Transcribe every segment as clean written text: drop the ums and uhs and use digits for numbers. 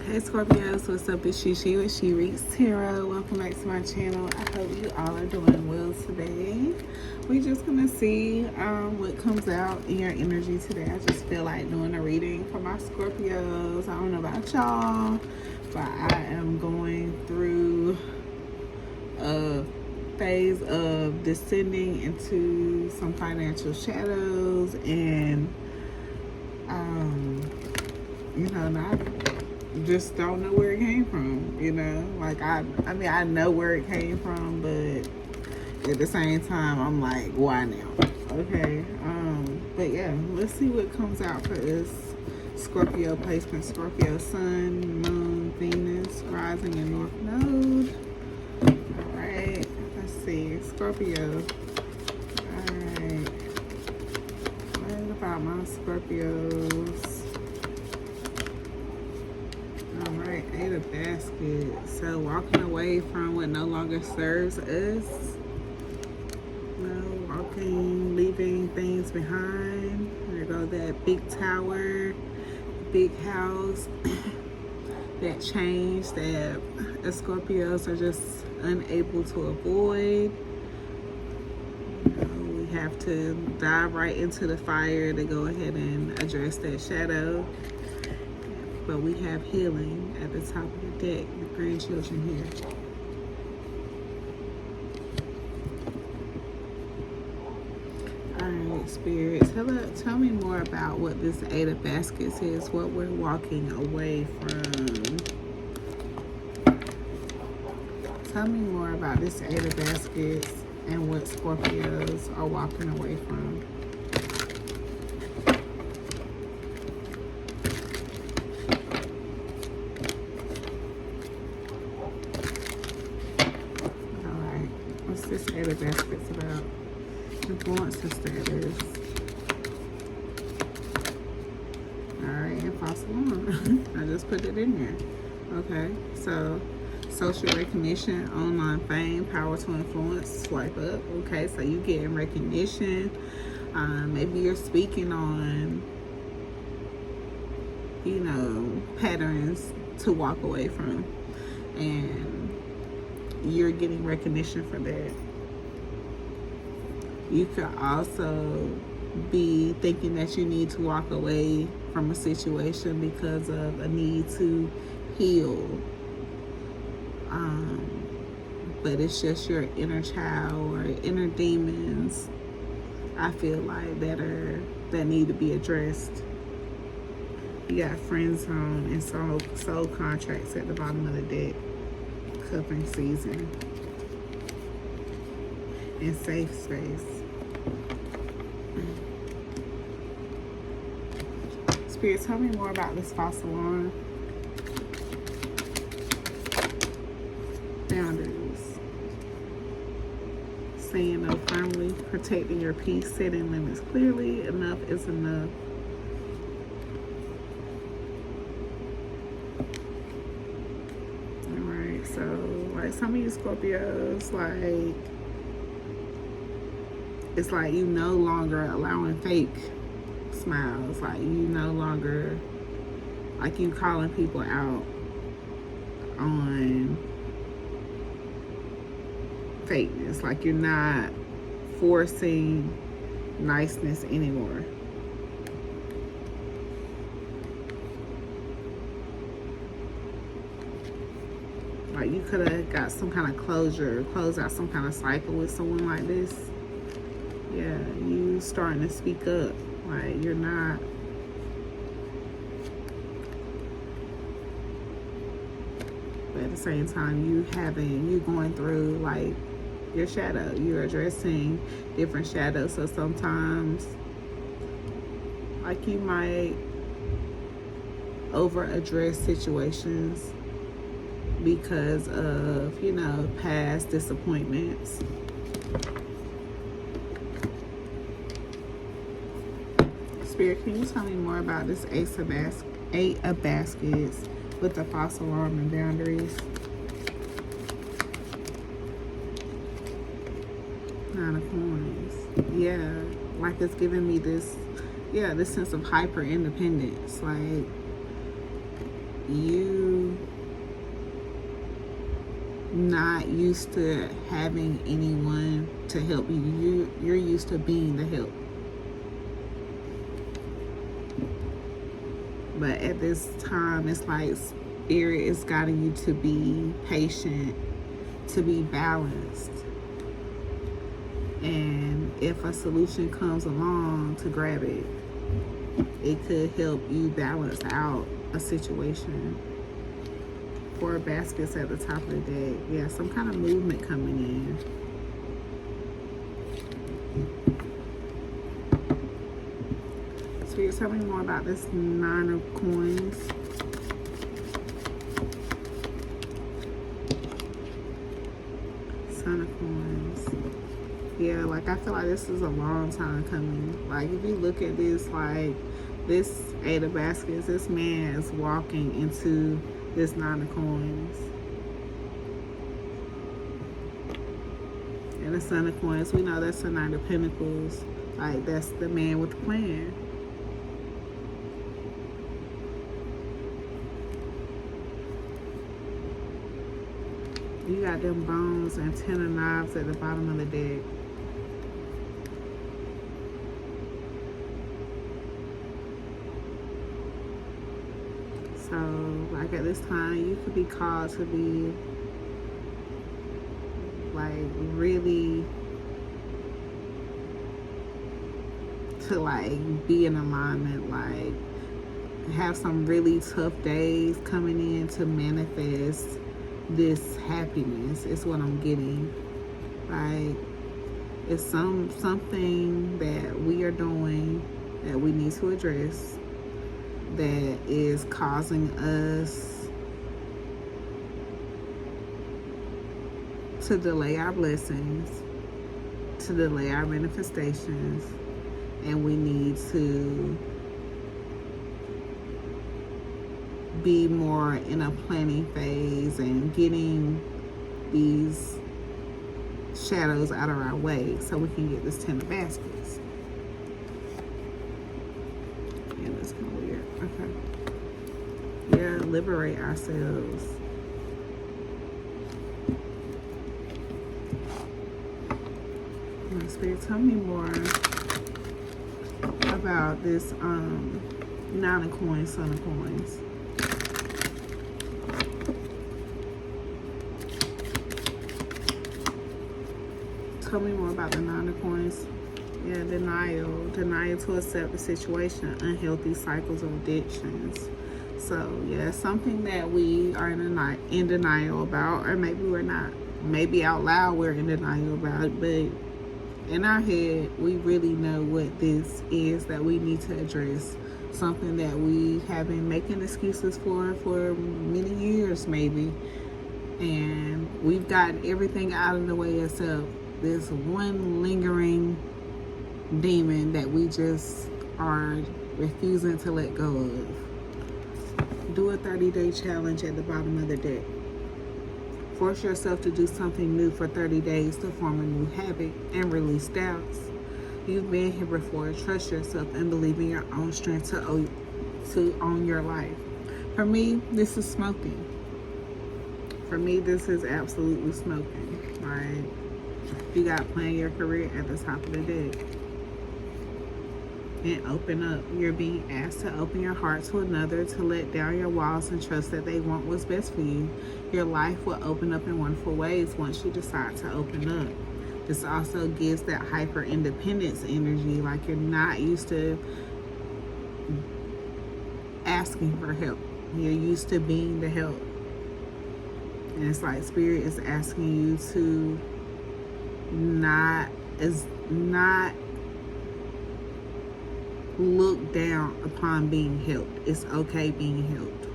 Hey Scorpios, what's up? It's She with She Reads Tarot. Welcome back to my channel. I hope you all are doing well today. We're just gonna see what comes out in your energy today. I just feel like doing a reading for my Scorpios. I don't know about y'all, but I am going through a phase of descending into some financial shadows and not just don't know where it came from, like I mean I know where it came from, but at the same time I'm like, why now? Okay. But yeah, let's see what comes out for this Scorpio placement. Scorpio Sun, Moon, Venus, Rising and North Node. Alright, let's see. Scorpio. Alright. What about my Scorpios? Alright, 8 of Baskets. So walking away from what no longer serves us. Leaving things behind. There go that big tower, big house, that change that the Scorpios are just unable to avoid. We have to dive right into the fire to go ahead and address that shadow. But we have healing at the top of the deck, the grandchildren here. Alright, Spirit, tell me more about what this 8 of Baskets is, what we're walking away from. Tell me more about this 8 of Baskets and what Scorpios are walking away from. Alright, what's this 8 of Baskets about? Influencer status. Alright, and fossil on. I just put it in there. Okay, so social recognition, online fame, power to influence, swipe up. Okay, so you getting recognition. Maybe you're speaking on, patterns to walk away from, and you're getting recognition for that. You could also be thinking that you need to walk away from a situation because of a need to heal. But it's just your inner child or inner demons, I feel like, that need to be addressed. You got friend zone and soul contracts at the bottom of the deck. Cupping season. And safe space. Spirit, tell me more about this fossil on. Boundaries. Saying no firmly, protecting your peace, setting limits clearly. Enough is enough. Alright, so like some of you Scorpios, it's like you no longer allowing fake smiles. Like you no longer, like you calling people out on fakeness. Like you're not forcing niceness anymore. Like you could have got some kind of closure, closed out some kind of cycle with someone like this. Yeah, you starting to speak up. Like you're not, but at the same time you going through like your shadow. You're addressing different shadows. So sometimes like you might over address situations because of, past disappointments. Spirit, can you tell me more about this 8 of Baskets with the fossil arm and boundaries? 9 of Coins. Yeah, like it's giving me this this sense of hyper independence. Like you not used to having anyone to help you. You're used to being the help. But at this time, it's like Spirit is guiding you to be patient, to be balanced. And if a solution comes along, to grab it. It could help you balance out a situation. 4 baskets at the top of the deck. Yeah, some kind of movement coming in. Spirit, tell me more about this 9 of coins. Son of coins. Yeah, like I feel like this is a long time coming. Like if you look at this, like this 8 of baskets, this man is walking into this 9 of coins. And the Son of coins, we know that's the 9 of pentacles. Like that's the man with the plan. You got them bones and 10 of knives at the bottom of the deck. So, like at this time, you could be called to be, like, really, to, like, be in alignment, like, have some really tough days coming in to manifest this happiness is what I'm getting. Like it's something that we are doing that we need to address that is causing us to delay our blessings, to delay our manifestations, and we need to be more in a planning phase and getting these shadows out of our way so we can get this 10 of baskets. Yeah, that's kind of weird. Okay. Yeah, liberate ourselves. Spirit, tell me more about this 9 of coins, Son of coins. Tell me more about the 9 of coins. Yeah, denial to accept the situation, unhealthy cycles of addictions. So yeah, something that we are in denial about, or maybe we're not. Maybe out loud we're in denial about, but in our head we really know what this is that we need to address. Something that we have been making excuses for many years maybe, and we've gotten everything out of the way except this one lingering demon that we just are refusing to let go of. Do a 30-day challenge at the bottom of the deck. Force yourself to do something new for 30 days to form a new habit and release doubts. You've been here before. Trust yourself and believe in your own strength to own your life. For me, this is smoking. For me, this is absolutely smoking. Right? You got plan your career at the top of the deck. And open up. You're being asked to open your heart to another, to let down your walls and trust that they want what's best for you. Your life will open up in wonderful ways once you decide to open up. This also gives that hyper independence energy, like you're not used to asking for help. You're used to being the help. And it's like Spirit is asking you to not look down upon being helped. It's okay being helped.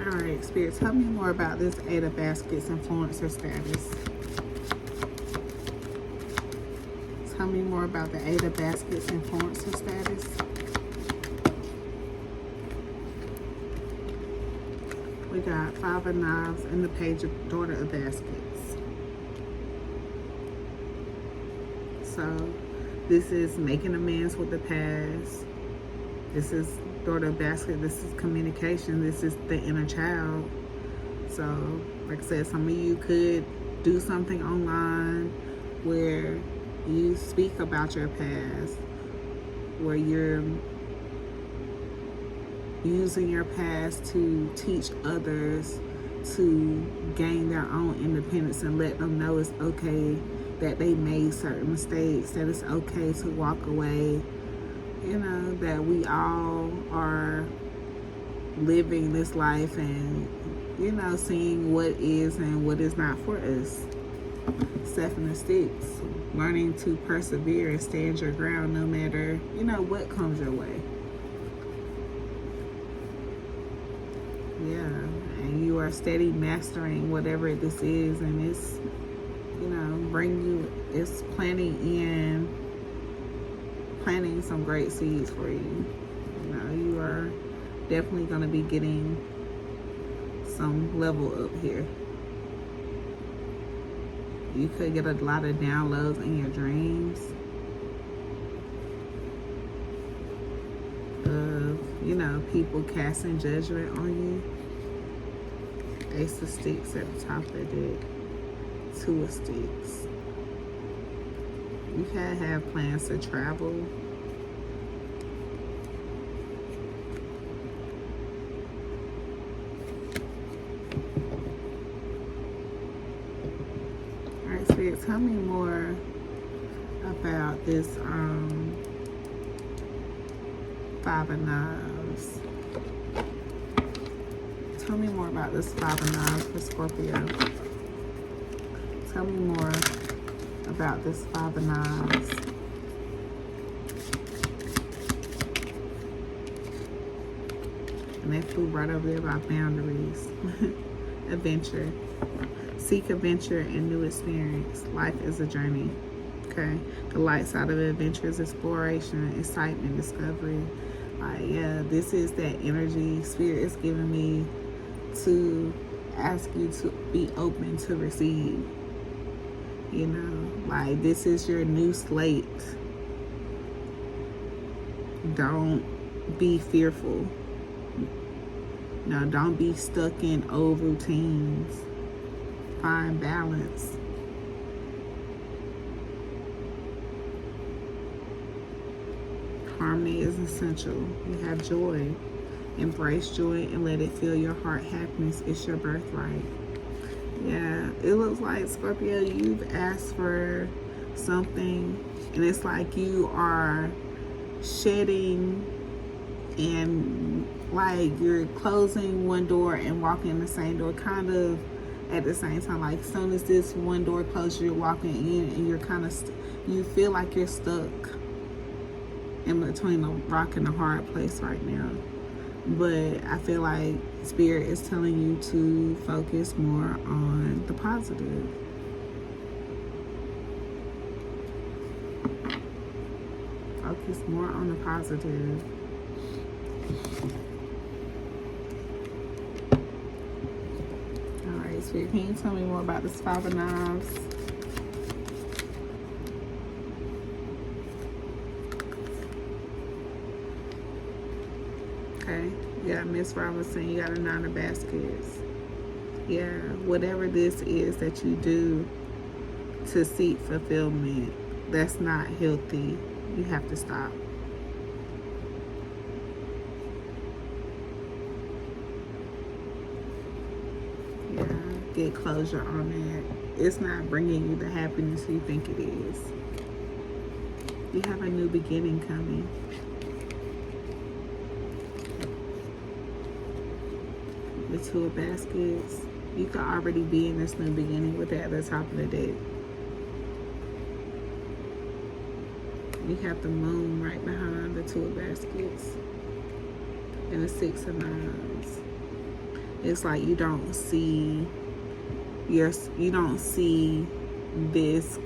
Alright, Spirit, tell me more about this 8 of baskets influencer status. Tell me more about the 8 of baskets influencer status. We got 5 of knives and the page of daughter of baskets. So this is making amends with the past. This is daughter basket, this is communication. This is the inner child. So, like I said, some of you could do something online where you speak about your past, where you're using your past to teach others to gain their own independence and let them know it's okay that they made certain mistakes, that it's okay to walk away, you know, that we all are living this life and, you know, seeing what is and what is not for us. Seven of Sticks, learning to persevere and stand your ground no matter, you know, what comes your way. Yeah, and you are steady mastering whatever this is, and it's, you know, it's planting some great seeds for you. You know, you are definitely going to be getting some level up here. You could get a lot of downloads in your dreams of, you know, people casting judgment on you. Ace of Sticks at the top of the deck. Two of Sticks. You can have plans to travel. Alright, Spirit, tell me more about this Five of Knives. Tell me more about this Five of Knives for Scorpio. Tell me more about this Five of Knives. And they flew right over there by boundaries. Adventure. Seek adventure and new experience. Life is a journey. Okay? The light side of adventure is exploration, excitement, discovery. Yeah, this is that energy Spirit is giving me to ask you to be open to receive. You know, like this is your new slate. Don't be fearful. No, don't be stuck in old routines. Find balance. Harmony is essential. You have joy. Embrace joy and let it fill your heart. Happiness is your birthright. Yeah, it looks like, Scorpio, you've asked for something and it's like you are shedding and like you're closing one door and walking in the same door, kind of at the same time. Like as soon as this one door closes, you're walking in and you're kind of you feel like you're stuck in between a rock and a hard place right now. But I feel like Spirit is telling you to focus more on the positive. Focus more on the positive. Alright, Spirit, can you tell me more about this Five of Knives? Okay, you got Miss Robinson, you got a Nine of Baskets. Yeah, whatever this is that you do to seek fulfillment, that's not healthy. You have to stop. Yeah, get closure on that. It's not bringing you the happiness you think it is. You have a new beginning coming. The Two of Baskets. You could already be in this new beginning with that at the top of the deck. You have the Moon right behind the Two of Baskets. And the Six of Knives. It's like you don't see this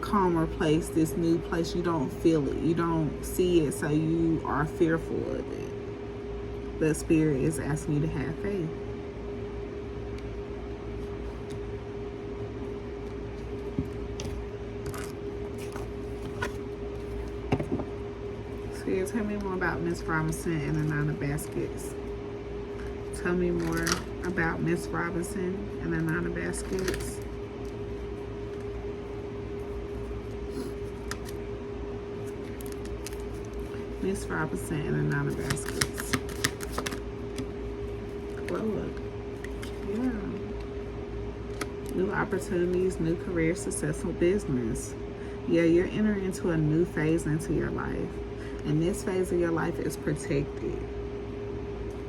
calmer place, this new place. You don't feel it. You don't see it, so you are fearful of it. But Spirit is asking you to have faith. Spirit, tell me more about Miss Robinson and the Nine of Baskets. Tell me more about Miss Robinson and the Nine of Baskets. Miss Robinson and the Nine of Baskets. Glow up. Yeah. New opportunities, new career, successful business. Yeah, you're entering into a new phase into your life. And this phase of your life is protected.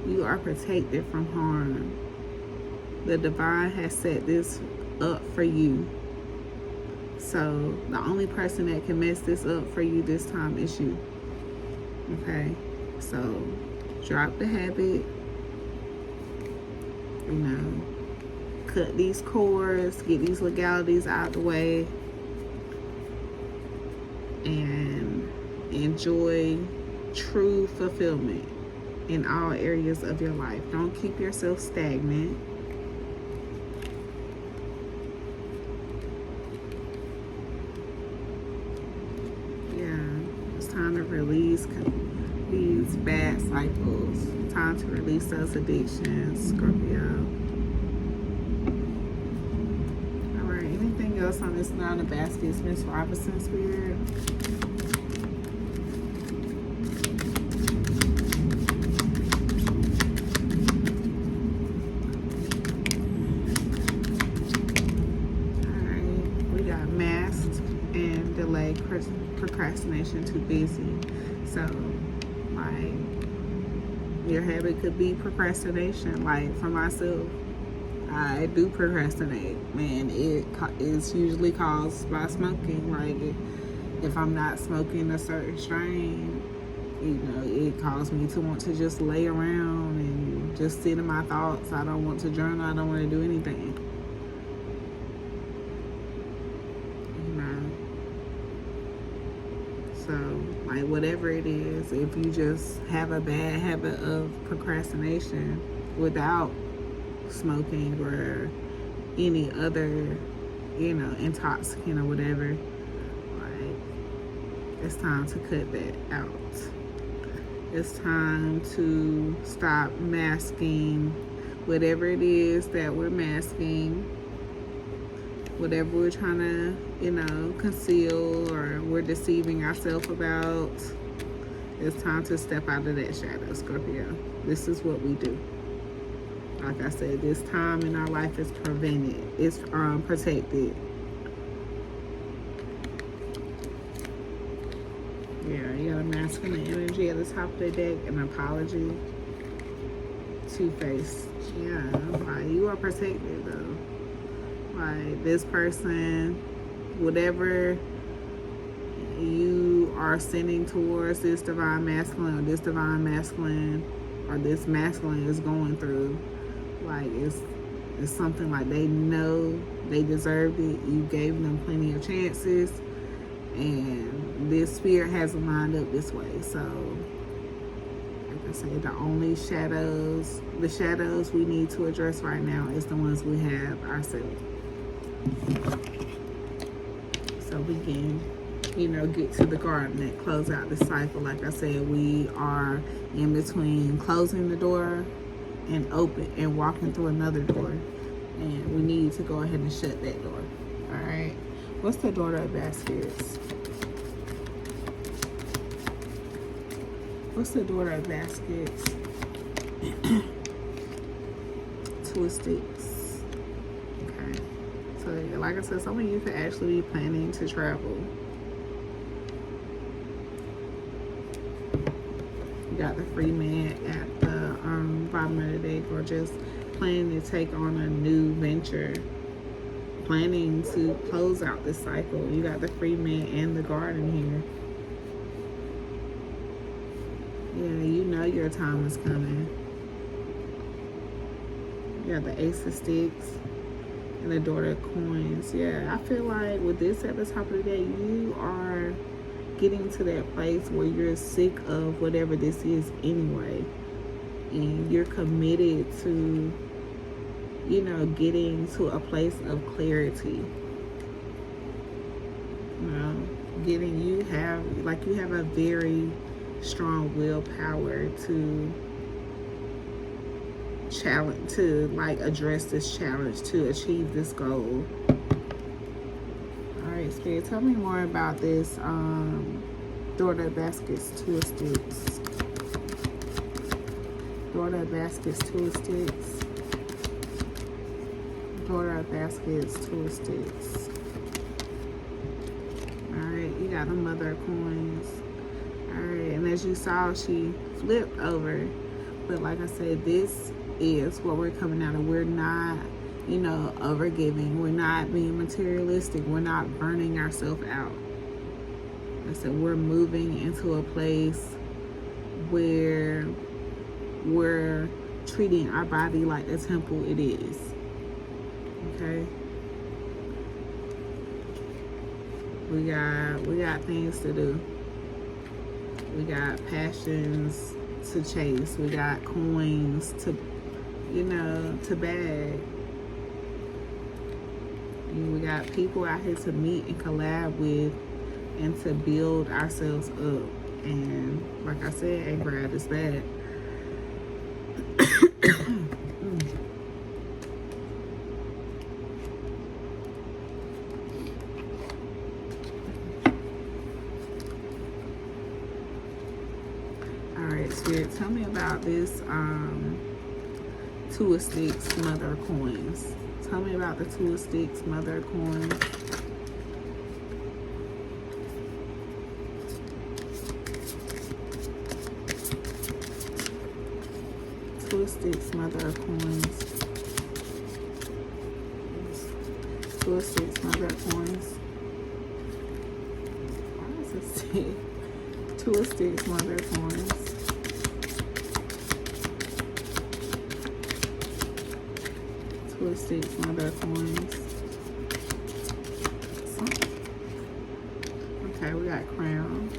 You are protected from harm. The divine has set this up for you. So the only person that can mess this up for you this time is you. Okay? So drop the habit. You know, cut these cords, get these legalities out of the way, and enjoy true fulfillment in all areas of your life. Don't keep yourself stagnant. Yeah, it's time to release these bad cycles. Time to release those addictions, Scorpio. All right, anything else on this Nine of Baskets, Miss Robinson, Spirit? And delay, procrastination, too busy. So like your habit could be procrastination. Like for myself, I do procrastinate, man. It is usually caused by smoking. Like if I'm not smoking a certain strain, you know, it caused me to want to just lay around and just sit in my thoughts. I don't want to journal. I don't want to do anything. So, like, whatever it is, if you just have a bad habit of procrastination without smoking or any other, you know, intoxicant or whatever, like, it's time to cut that out. It's time to stop masking whatever it is that we're masking. Whatever we're trying to, you know, conceal or we're deceiving ourselves about, it's time to step out of that shadow, Scorpio. This is what we do. Like I said, this time in our life is prevented. It's protected. Yeah, you got a masculine energy at the top of the deck, an apology, Two-Face. Yeah, like you are protected though. Like this person, whatever you are sending towards this divine masculine or this divine masculine or this masculine is going through, like it's something like they know they deserved it. You gave them plenty of chances, and this spirit has them lined up this way. So, like I said, the only shadows we need to address right now is the ones we have ourselves. So we can, you know, get to the garden and close out the cycle. Like I said, we are in between closing the door and open and walking through another door, and we need to go ahead and shut that door. All right, what's the Daughter of Baskets? What's the Daughter of Baskets? Two of Sticks. Okay. So, like I said, some of you could actually be planning to travel. You got the Free Man at the bottom of the deck, or just planning to take on a new venture, planning to close out this cycle. You got the Free Man and the Garden here. Yeah, you know your time is coming. You got the Ace of Sticks and the Daughter of Coins. Yeah, I feel like with this at the top of the day, you are getting to that place where you're sick of whatever this is anyway. And you're committed to, you know, getting to a place of clarity. You know, you have a very strong willpower to challenge, to like address this challenge, to achieve this goal. All right, Spirit, tell me more about this Daughter of Baskets, Two of Sticks. Daughter of Baskets, Two of Sticks. Daughter of Baskets, Two of Sticks. Alright, you got the Mother of Coins. Alright, and as you saw, she flipped over. But like I said, this is what we're coming out of. We're not, you know, overgiving. We're not being materialistic. We're not burning ourselves out. Like I said, we're moving into a place where we're treating our body like the temple it is. Okay? We got things to do. We got passions to chase. We got coins to, you know, to bag. And we got people out here to meet and collab with and to build ourselves up. And like I said, and grab this bag. Alright, Spirit, tell me about this Two of Sticks, Mother of Coins. Tell me about the Two of Sticks, Mother of Coins. Two of Sticks, Mother of Coins. Two of Sticks, Mother of Coins. Why is it stick? Two of Sticks, Mother of Coins. Two of Sticks, Mother of Coins. Okay, we got Crown.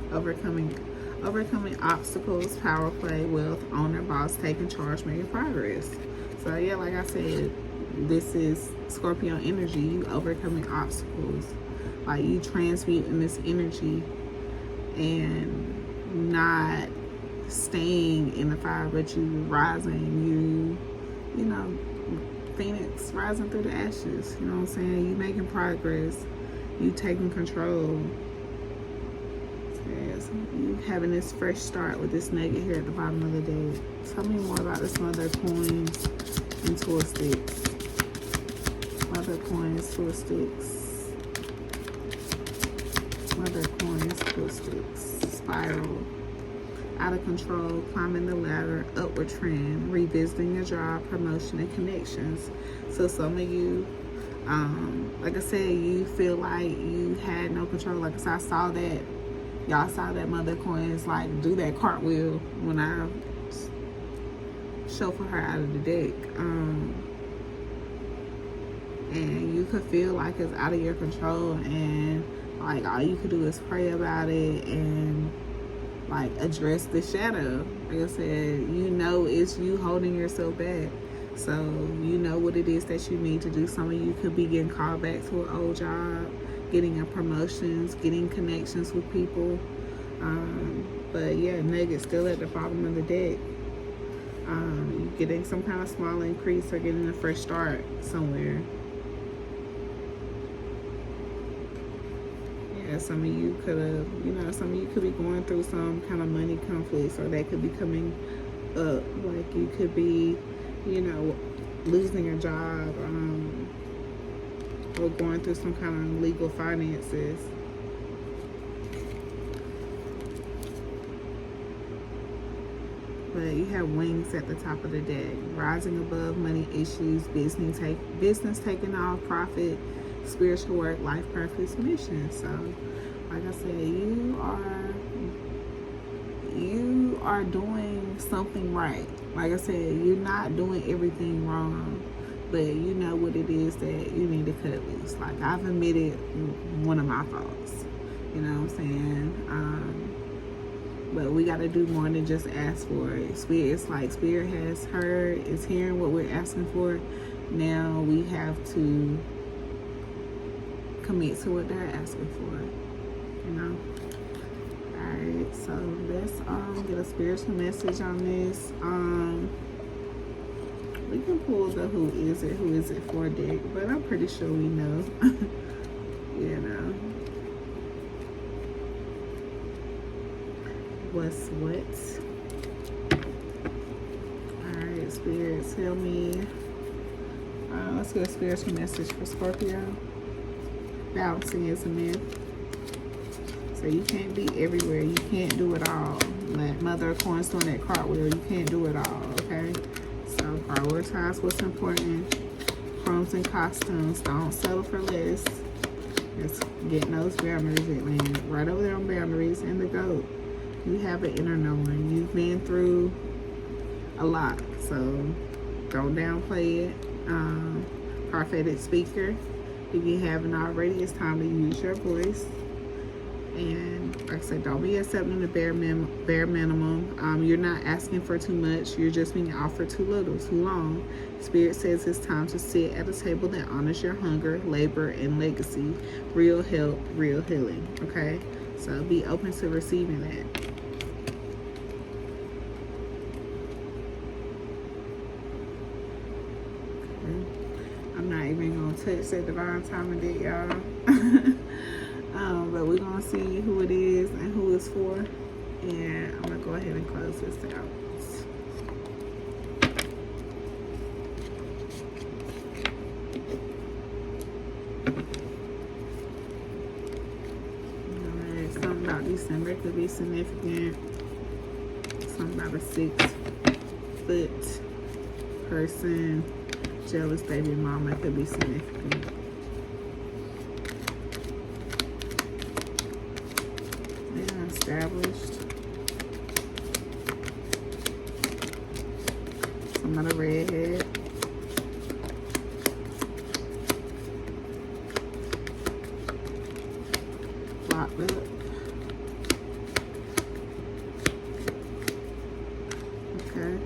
Overcoming obstacles, power play, wealth, owner, boss, taking charge, making progress. So yeah, like I said, this is Scorpio energy. You overcoming obstacles. Like you transmuting this energy and not staying in the fire, but you rising, you know, Phoenix rising through the ashes. You know what I'm saying? You making progress. You taking control. Yes, you having this fresh start with this nugget here at the bottom of the deck. Tell me more about this Mother of Coins and Two of Sticks. Mother of Coins, Two of Sticks. Mother of Coins, Two of Sticks. Spiral. Out of control, climbing the ladder, upward trend, revisiting your job, promotion, and connections. So some of you, like I said, you feel like you had no control. Like I said, I saw that. Y'all saw that Mother of Coins like do that cartwheel when I shuffled her out of the deck. And you could feel like it's out of your control, and like all you could do is pray about it and like address the shadow. Like I said, you know it's you holding yourself back. So you know what it is that you need to do. Some of you could be getting called back to an old job, getting a promotions, getting connections with people. But yeah, Nugget's still at the bottom of the deck. Getting some kind of small increase or getting a fresh start somewhere. Yeah, some of you could have, you know, some of you could be going through some kind of money conflicts, or that could be coming up. Like you could be, you know, losing your job, or going through some kind of legal finances. But you have wings at the top of the deck, rising above money issues, business taking off, profit, spiritual work, life purpose, mission. So, like I said, you are doing something right. Like I said, you're not doing everything wrong, but you know what it is that you need to cut loose. Like I've admitted one of my faults. You know what I'm saying? But we got to do more than just ask for it. It's like Spirit has heard, is hearing what we're asking for. Now we have to commit to what they're asking for. You know? Alright, so let's gonna get a spiritual message on this. We can pull the who is it for deck, but I'm pretty sure we know. You know. What's what? Alright, spirits, tell me. Let's get a spiritual message for Scorpio. Balancing is a myth. So you can't be everywhere. You can't do it all. Like Mother of Coins doing that cartwheel, you can't do it all, okay? So prioritize what's important. Chromes and costumes. Don't settle for less. Just getting those boundaries in, man. Right over there on boundaries and the goat. You have an inner knowing. You've been through a lot. So don't downplay it. Prophetic speaker. If you haven't already, it's time to use your voice. And like I said, don't be accepting the bare minimum. You're not asking for too much. You're just being offered too little, too long. Spirit says it's time to sit at a table that honors your hunger, labor, and legacy. Real help, real healing. Okay? So be open to receiving that. I'm not even going to touch that divine timing deck, y'all. But we're going to see who it is and who it's for. And I'm going to go ahead and close this out. Alright, something about December could be significant. Something about a 6-foot person. Jealous baby mama could be significant. Yeah, established. Some other redhead. Locked up. Okay.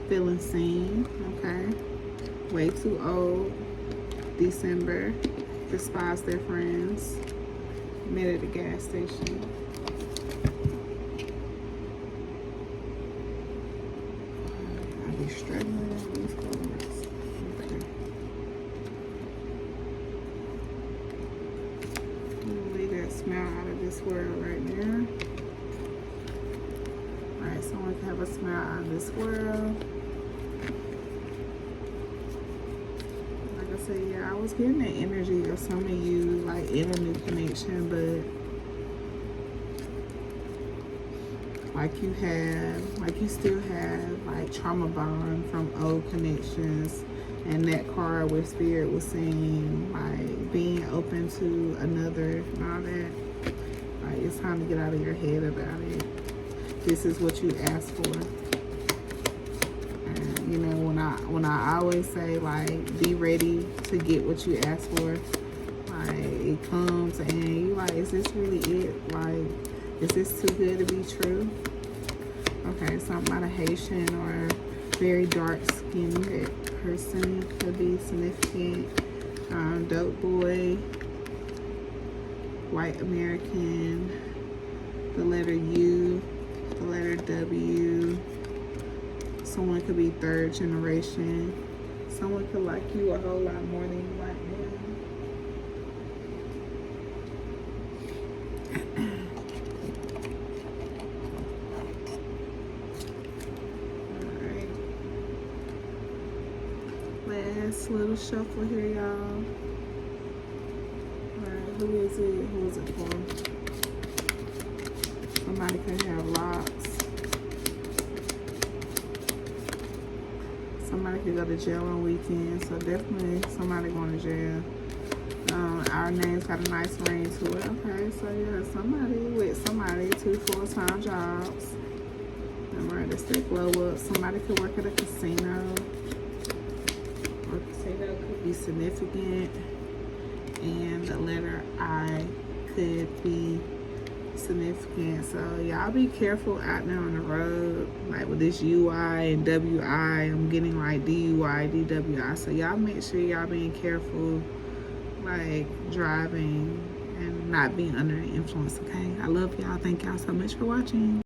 Feeling seen. Okay. Way too old. December. Despise their friends. Met at the gas station. I be struggling with these colors. Okay. Leave that smile out of this world right now. Alright, someone can have a smile out of this world. So yeah, I was getting the energy of some of you like in a new connection, but like you still have like trauma bond from old connections. And that card where Spirit was saying like being open to another and all that, like it's time to get out of your head about it. This is what you asked for. You know, when I always say like be ready to get what you ask for, like it comes and you like, is this really it? Like, is this too good to be true? Okay, something about a Haitian or very dark skinned person could be significant. Dope boy, white American, the letter U, the letter W. Someone could be third generation. Someone could like you a whole lot more than you like them. Alright. Last little shuffle here, y'all. Alright, who is it? Who is it for? Somebody could have locks. Somebody could go to jail on weekends, so definitely somebody going to jail. Our name's got a nice ring to it. Okay, so yeah, somebody with somebody, 2 full-time jobs. Alright, let's say glow up. Somebody could work at a casino. Or casino could be significant. And the letter I could be significant. So y'all be careful out there on the road, like with this UI and WI. I'm getting like DUI, DWI. So y'all make sure y'all being careful, like driving and not being under the influence. Okay, I love y'all. Thank y'all so much for watching.